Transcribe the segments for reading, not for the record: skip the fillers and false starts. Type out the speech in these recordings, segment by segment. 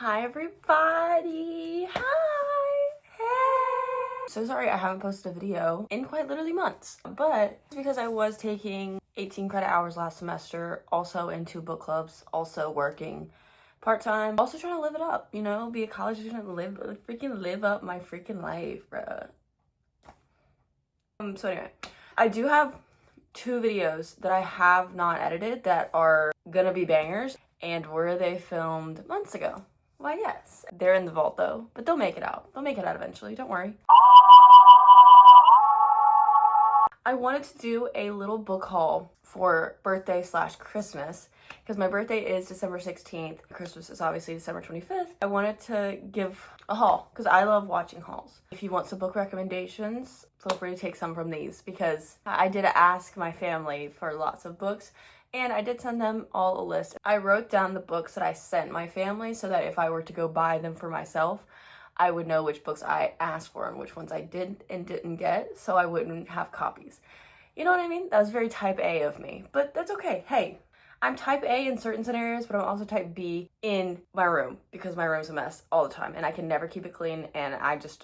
Hi everybody! Hi! Hey! So sorry I haven't posted a video in quite literally months, but it's because I was taking 18 credit hours last semester, also in 2 book clubs, also working part-time, also trying to live it up, you know, be a college student, live up my freaking life, bruh. So anyway, I do have 2 videos that I have not edited that are gonna be bangers, and were they filmed months ago? Why, yes. They're in the vault though, but they'll make it out. They'll make it out eventually, don't worry. I wanted to do a little book haul for birthday / Christmas because my birthday is December 16th. Christmas is obviously December 25th. I wanted to give a haul because I love watching hauls. If you want some book recommendations, feel free to take some from these because I did ask my family for lots of books and I did send them all a list. I wrote down the books that I sent my family so that if I were to go buy them for myself, I would know which books I asked for and which ones I did and didn't get, so I wouldn't have copies. You know what I mean? That was very type A of me, but that's okay. Hey, I'm type A in certain scenarios, but I'm also type B in my room because my room's a mess all the time and I can never keep it clean, and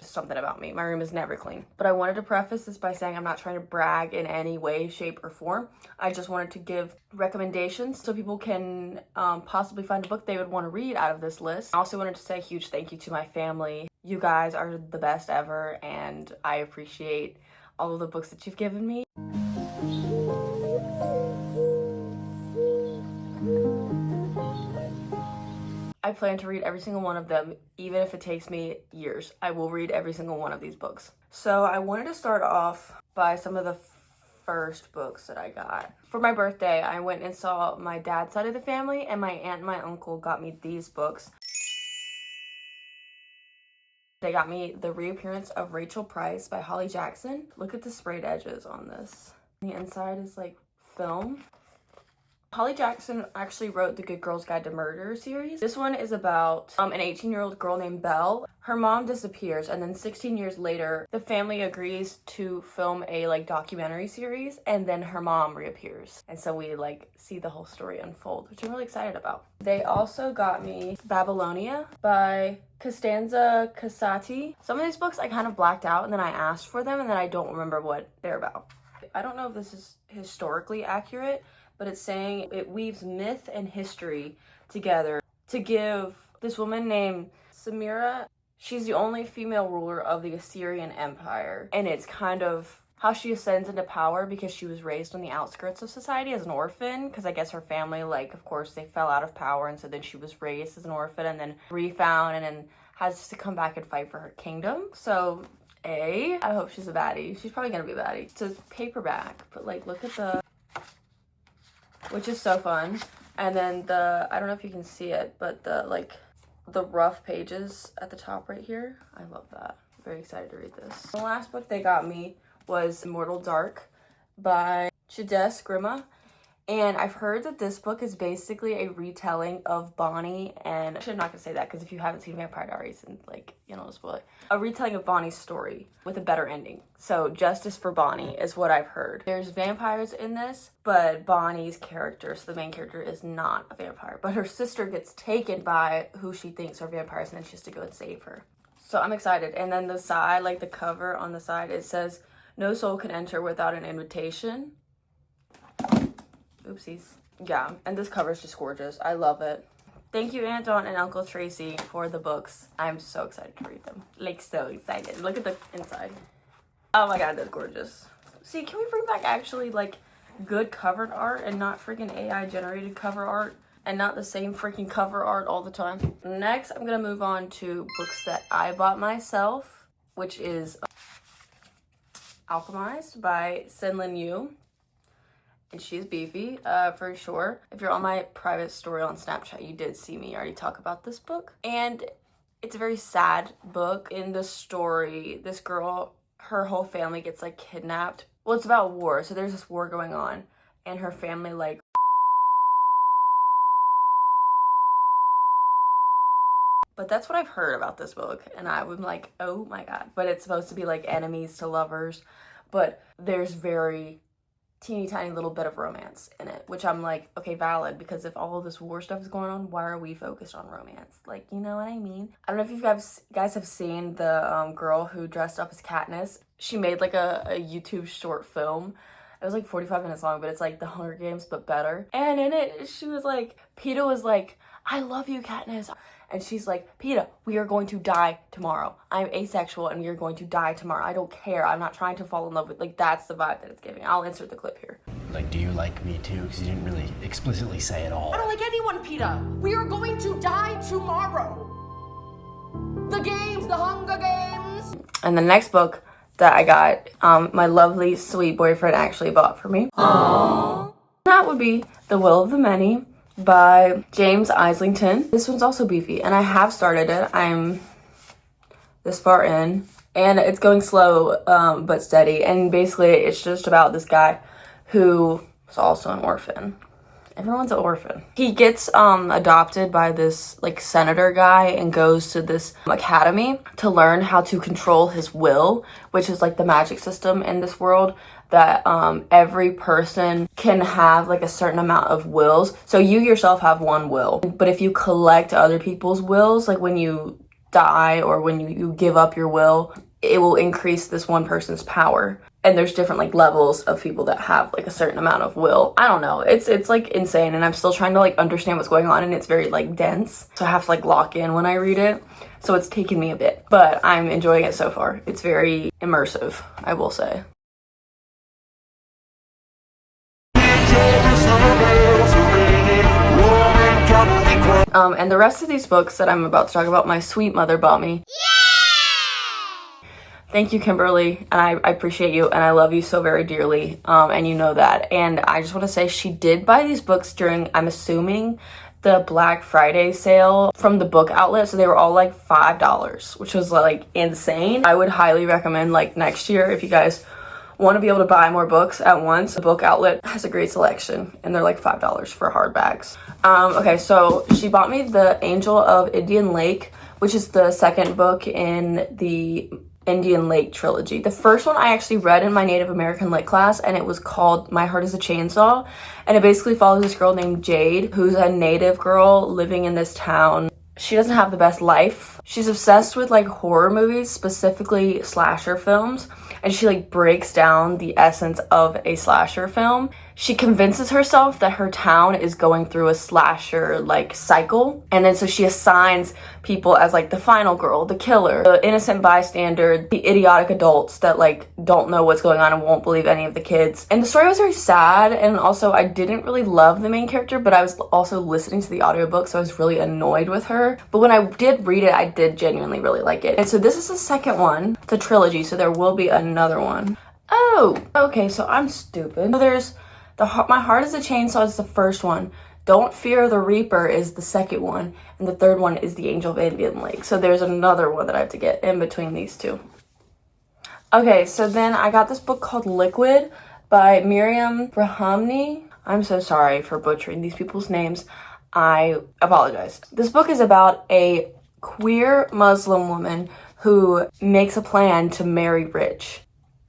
something about me. My room is never clean. But I wanted to preface this by saying I'm not trying to brag in any way, shape, or form. I just wanted to give recommendations so people can possibly find a book they would want to read out of this list. I also wanted to say a huge thank you to my family. You guys are the best ever, and I appreciate all of the books that you've given me. I plan to read every single one of them, even if it takes me years. I will read every single one of these books. So I wanted to start off by some of the first books that I got. For my birthday, I went and saw my dad's side of the family, and my aunt and my uncle got me these books. They got me The Reappearance of Rachel Price by Holly Jackson. Look at the sprayed edges on this. The inside is like film. Holly Jackson actually wrote the Good Girls Guide to Murder series. This one is about an 18-year-old girl named Belle. Her mom disappears, and then 16 years later, the family agrees to film a documentary series, and then her mom reappears. And so we see the whole story unfold, which I'm really excited about. They also got me Babylonia by Costanza Casati. Some of these books I kind of blacked out, and then I asked for them, and then I don't remember what they're about. I don't know if this is historically accurate, but it's saying it weaves myth and history together to give this woman named Samira. She's the only female ruler of the Assyrian Empire, and it's kind of how she ascends into power because she was raised on the outskirts of society as an orphan, because I guess her family, of course, they fell out of power, and so then she was raised as an orphan and then refound and then has to come back and fight for her kingdom. So I hope she's a baddie. She's probably gonna be a baddie. It's a paperback, but look at the, which is so fun. And then I don't know if you can see it, but the rough pages at the top right here. I love that. I'm very excited to read this. The last book they got me was Immortal Dark by Chidess Grima. And I've heard that this book is basically a retelling of Bonnie, and I'm not gonna say that because if you haven't seen Vampire Diaries, and spoil it. A retelling of Bonnie's story with a better ending. So justice for Bonnie is what I've heard. There's vampires in this, but Bonnie's character, so the main character, is not a vampire, but her sister gets taken by who she thinks are vampires, and then she has to go and save her. So I'm excited. And then the side, the cover on the side, it says, "No soul can enter without an invitation." Oopsies. Yeah, and this cover is just gorgeous. I love it. Thank you, Aunt Dawn and Uncle Tracy, for the books. I'm so excited to read them. So excited. Look at the inside. Oh my god, that's gorgeous. See, can we bring back actually, good cover art and not freaking AI-generated cover art? And not the same freaking cover art all the time? Next, I'm gonna move on to books that I bought myself, which is Alchemized by Senlin Yu. And she's beefy, for sure. If you're on my private story on Snapchat, you did see me already talk about this book. And it's a very sad book. In the story, this girl, her whole family gets kidnapped. Well, it's about war, so there's this war going on. And her family But that's what I've heard about this book. And I was like, oh my god. But it's supposed to be enemies to lovers. But there's very teeny tiny little bit of romance in it, which I'm like, okay, valid, because if all of this war stuff is going on, why are we focused on romance? Like, you know what I mean? I don't know if you guys have seen the girl who dressed up as Katniss. She made like a YouTube short film. It was like 45 minutes long, but it's like the Hunger Games but better. And in it, she was like, Peeta was like, I love you, Katniss. And she's like, Peeta, we are going to die tomorrow. I'm asexual and we are going to die tomorrow. I don't care. I'm not trying to fall in love with, like, that's the vibe that it's giving. I'll insert the clip here. Like, do you like me too? Because you didn't really explicitly say it all. I don't like anyone, Peeta. We are going to die tomorrow. The games, the Hunger Games. And the next book that I got, my lovely, sweet boyfriend actually bought for me. Aww. That would be The Will of the Many by James Islington. This one's also beefy, and I have started it. I'm this far in, and it's going slow, but steady. And basically, it's just about this guy who is also an orphan. Everyone's an orphan. He gets adopted by this like senator guy and goes to this academy to learn how to control his will, which is like the magic system in this world, that every person can have like a certain amount of wills. So you yourself have one will, but if you collect other people's wills, like when you die or when you give up your will, it will increase this one person's power. And there's different like levels of people that have like a certain amount of will. I don't know. It's like insane, and I'm still trying to like understand what's going on, and it's very like dense. So I have to like lock in when I read it. So it's taken me a bit, but I'm enjoying it so far. It's very immersive, I will say. And the rest of these books that I'm about to talk about, my sweet mother bought me. Thank you, Kimberly, and I appreciate you, and I love you so very dearly, and you know that. And I just want to say she did buy these books during, I'm assuming, the Black Friday sale from the book outlet, so they were all like $5, which was like insane. I would highly recommend like next year if you guys want to be able to buy more books at once. The book outlet has a great selection, and they're like $5 for hardbacks. Okay, so she bought me The Angel of Indian Lake, which is the second book in the Indian Lake trilogy. The first one I actually read in my Native American lit class, and it was called My Heart is a Chainsaw, and it basically follows this girl named Jade, who's a native girl living in this town. She doesn't have the best life. She's obsessed with like horror movies, specifically slasher films, and she like breaks down the essence of a slasher film. She convinces herself that her town is going through a slasher like cycle, and then so she assigns people as like the final girl, the killer, the innocent bystander, the idiotic adults that like don't know what's going on and won't believe any of the kids. And the story was very sad, and also I didn't really love the main character, but I was also listening to the audiobook, so I was really annoyed with her. But when I did read it, I did genuinely really like it. And so this is the second one. It's a trilogy, so there will be another one. Oh, okay, so I'm stupid. So there's My Heart is a Chainsaw is the first one. Don't Fear the Reaper is the second one. And the third one is The Angel of Indian Lake. So there's another one that I have to get in between these two. Okay, so then I got this book called Liquid by Miriam Brahamni. I'm so sorry for butchering these people's names. I apologize. This book is about a queer Muslim woman who makes a plan to marry rich.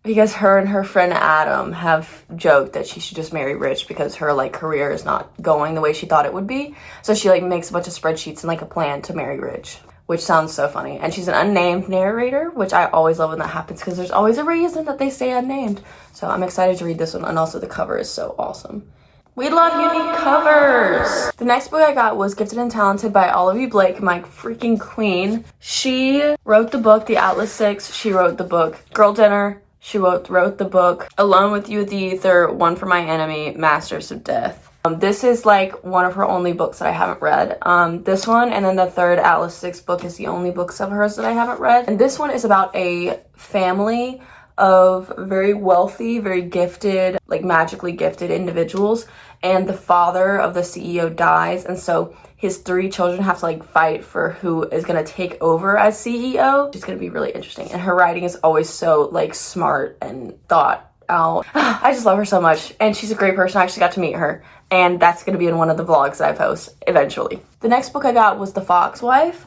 Because her and her friend Adam have joked that she should just marry rich because her like career is not going the way she thought it would be. So she like makes a bunch of spreadsheets and like a plan to marry rich, which sounds so funny. And she's an unnamed narrator, which I always love when that happens because there's always a reason that they stay unnamed. So I'm excited to read this one, and also the cover is so awesome. We love unique covers! The next book I got was Gifted and Talented by Olivia Blake, my freaking queen. She wrote the book, The Atlas Six. She wrote the book, Girl Dinner. She wrote the book, Alone with You, the Ether, One for My Enemy, Masters of Death. This is like one of her only books that I haven't read. This one and then the third Atlas Six book is the only books of hers that I haven't read. And this one is about a family of very wealthy, very gifted, like magically gifted individuals. And the father of the CEO dies, and so his three children have to like fight for who is gonna take over as CEO. It's gonna be really interesting, and her writing is always so like smart and thought out. I just love her so much, and she's a great person. I actually got to meet her, and that's gonna be in one of the vlogs that I post eventually. The next book I got was The Fox Wife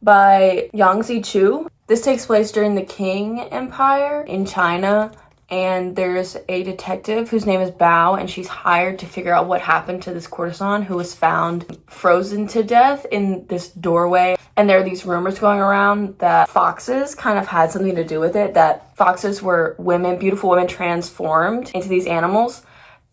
by Yangzi Chu. This takes place during the Qing Empire in China, and there's a detective whose name is Bao, and she's hired to figure out what happened to this courtesan who was found frozen to death in this doorway. And there are these rumors going around that foxes kind of had something to do with it, that foxes were women, beautiful women transformed into these animals.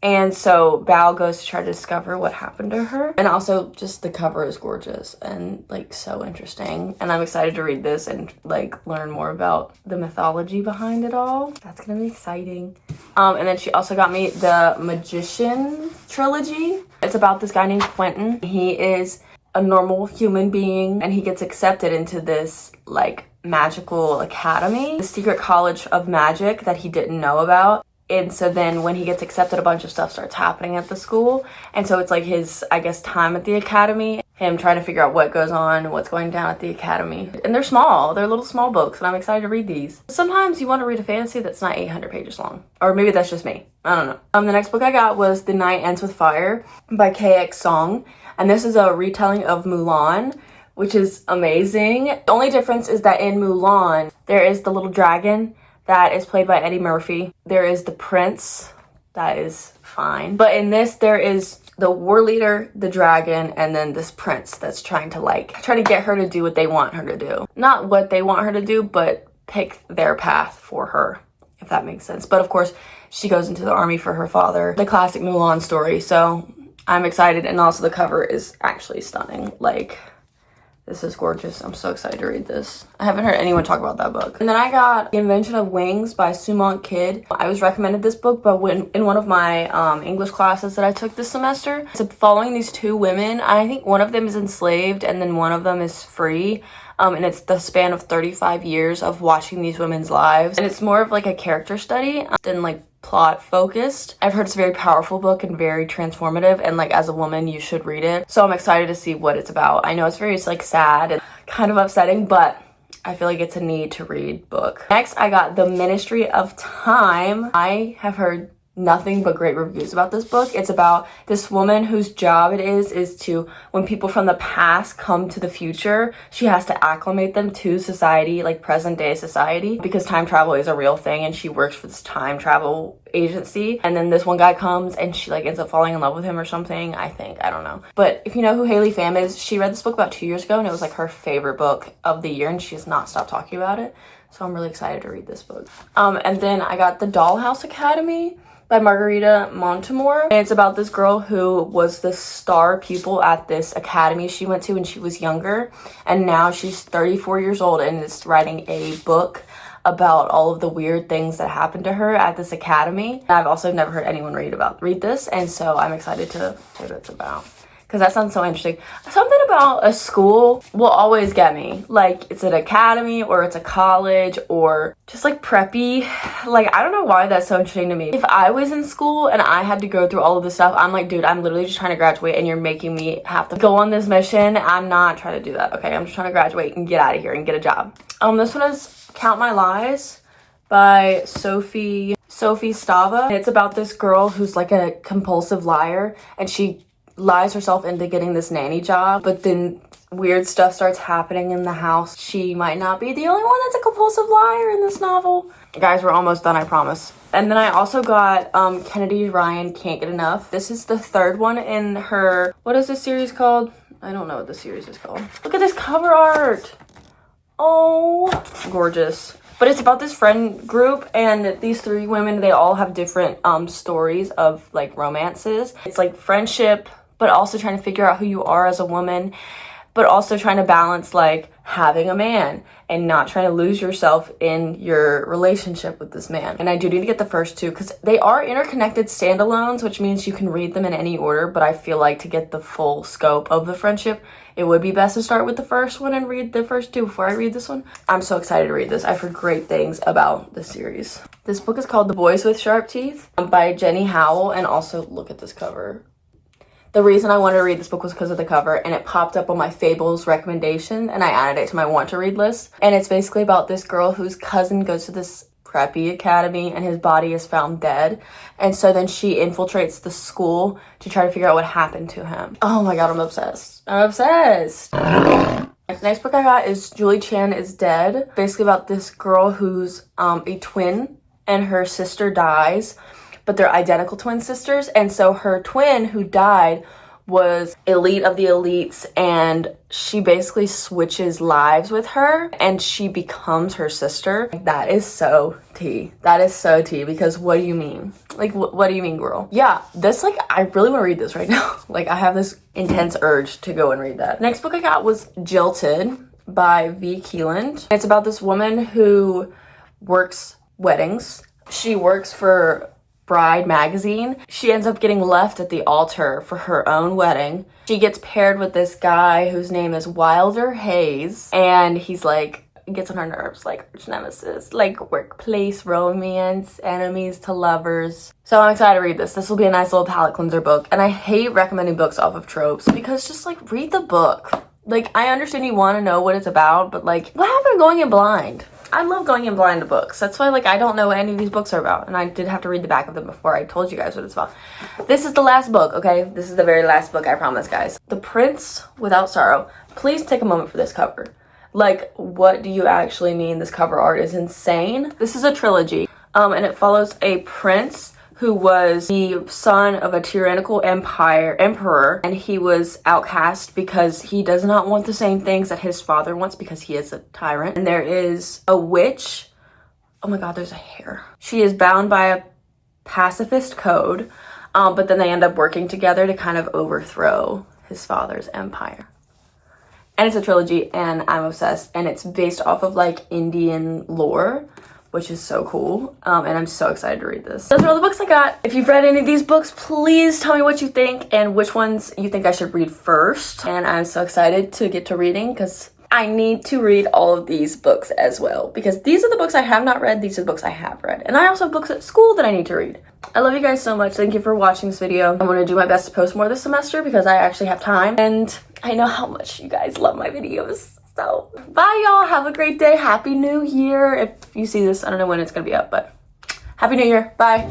And so Bao goes to try to discover what happened to her. And also just the cover is gorgeous and like so interesting. And I'm excited to read this and like learn more about the mythology behind it all. That's gonna be exciting. And then she also got me the Magician trilogy. It's about this guy named Quentin. He is a normal human being and he gets accepted into this like magical academy, the secret college of magic that he didn't know about. And so then when he gets accepted, a bunch of stuff starts happening at the school. And so it's like his, I guess, time at the academy, him trying to figure out what goes on, what's going down at the academy. And they're small, they're little small books, and I'm excited to read these. Sometimes you want to read a fantasy that's not 800 pages long. Or maybe that's just me, I don't know. The next book I got was The Night Ends with Fire by KX Song. And this is a retelling of Mulan, which is amazing. The only difference is that in Mulan, there is the little dragon that is played by Eddie Murphy. There is the prince, that is fine. But in this, there is the war leader, the dragon, and then this prince that's trying to get her to do what they want her to do. Not what they want her to do, but pick their path for her, if that makes sense. But of course, she goes into the army for her father. The classic Mulan story, so I'm excited. And also the cover is actually stunning. Like, this is gorgeous. I'm so excited to read this. I haven't heard anyone talk about that book. And then I got The Invention of Wings by Sumant Kid. I was recommended this book, but in one of my English classes that I took this semester, it's following these two women. I think one of them is enslaved and then one of them is free. And it's the span of 35 years of watching these women's lives. And it's more of like a character study than like plot focused. I've heard it's a very powerful book and very transformative, and like as a woman you should read it. So I'm excited to see what it's about. I know it's very like sad and kind of upsetting, but I feel like it's a need to read book. Next I got The Ministry of Time. I have heard nothing but great reviews about this book. It's about this woman whose job it is to, when people from the past come to the future, she has to acclimate them to society, like present day society, because time travel is a real thing and she works for this time travel agency. And then this one guy comes and she like ends up falling in love with him or something, I think. I don't know. But if you know who Haley Pham is, she read this book about 2 years ago and it was like her favorite book of the year and she has not stopped talking about it. So I'm really excited to read this book. And then I got The Dollhouse Academy by Margarita Montemor. And it's about this girl who was the star pupil at this academy she went to when she was younger. And now she's 34 years old and is writing a book about all of the weird things that happened to her at this academy. I've also never heard anyone read this, and so I'm excited to hear what it's about, because that sounds so interesting. Something about a school will always get me. Like, it's an academy or it's a college or just like preppy. Like, I don't know why that's so interesting to me. If I was in school and I had to go through all of this stuff, I'm like, dude, I'm literally just trying to graduate and you're making me have to go on this mission. I'm not trying to do that, okay? I'm just trying to graduate and get out of here and get a job. This one is Count My Lies by Sophie Stava. It's about this girl who's like a compulsive liar and she lies herself into getting this nanny job, but then weird stuff starts happening in the house. She might not be the only one that's a compulsive liar in this novel. Guys, we're almost done, I promise. And then I also got Kennedy Ryan Can't Get Enough. This is the third one in her, what is this series called? I don't know what the series is called. Look at this cover art. Oh, gorgeous. But it's about this friend group, and these three women, they all have different stories of like romances. It's like friendship, but also trying to figure out who you are as a woman, but also trying to balance like having a man and not trying to lose yourself in your relationship with this man. And I do need to get the first two because they are interconnected standalones, which means you can read them in any order, but I feel like to get the full scope of the friendship, it would be best to start with the first one and read the first two before I read this one. I'm so excited to read this. I've heard great things about this series. This book is called The Boys with Sharp Teeth by Jenny Howell, and also look at this cover. The reason I wanted to read this book was because of the cover, and it popped up on my Fables recommendation, and I added it to my want to read list. And it's basically about this girl whose cousin goes to this preppy academy and his body is found dead, and so then she infiltrates the school to try to figure out what happened to him. Oh my god, I'm obsessed. The next book I got is Julie Chan is Dead. Basically about this girl who's a twin, and her sister dies, but they're identical twin sisters. And so her twin who died was elite of the elites, and she basically switches lives with her and she becomes her sister. That is so tea. That is so tea, because what do you mean? Like, what do you mean, girl? Yeah, this, like, I really want to read this right now. Like, I have this intense urge to go and read that. Next book I got was Jilted by V. Keeland. It's about this woman who works weddings. She works for Bride magazine. She ends up getting left at the altar for her own wedding. She gets paired with this guy whose name is Wilder Hayes, and he's like, gets on her nerves, like arch nemesis, like workplace romance, enemies to lovers. So I'm excited to read this. This will be a nice little palate cleanser book. And I hate recommending books off of tropes, because just like read the book. Like, I understand you want to know what it's about, but like, what happened to going in blind? I love going in blind to books. That's why, like, I don't know what any of these books are about. And I did have to read the back of them before I told you guys what it's about. This is the last book, okay? This is the very last book, I promise, guys. The Prince Without Sorrow. Please take a moment for this cover. Like, what do you actually mean? This cover art is insane. This is a trilogy, and it follows a prince who was the son of a tyrannical emperor, and he was outcast because he does not want the same things that his father wants, because he is a tyrant. And there is a witch. Oh my god, there's a hair. She is bound by a pacifist code, but then they end up working together to kind of overthrow his father's empire. And it's a trilogy, and I'm obsessed, and it's based off of like Indian lore, which is so cool, and I'm so excited to read this. Those are all the books I got. If you've read any of these books, please tell me what you think and which ones you think I should read first. And I'm so excited to get to reading, because I need to read all of these books as well, because these are the books I have not read, these are the books I have read. And I also have books at school that I need to read. I love you guys so much. Thank you for watching this video. I'm going to do my best to post more this semester because I actually have time, and I know how much you guys love my videos. So, bye y'all. Have a great day. Happy New Year. If you see this, I don't know when it's going to be up, but Happy New Year. Bye.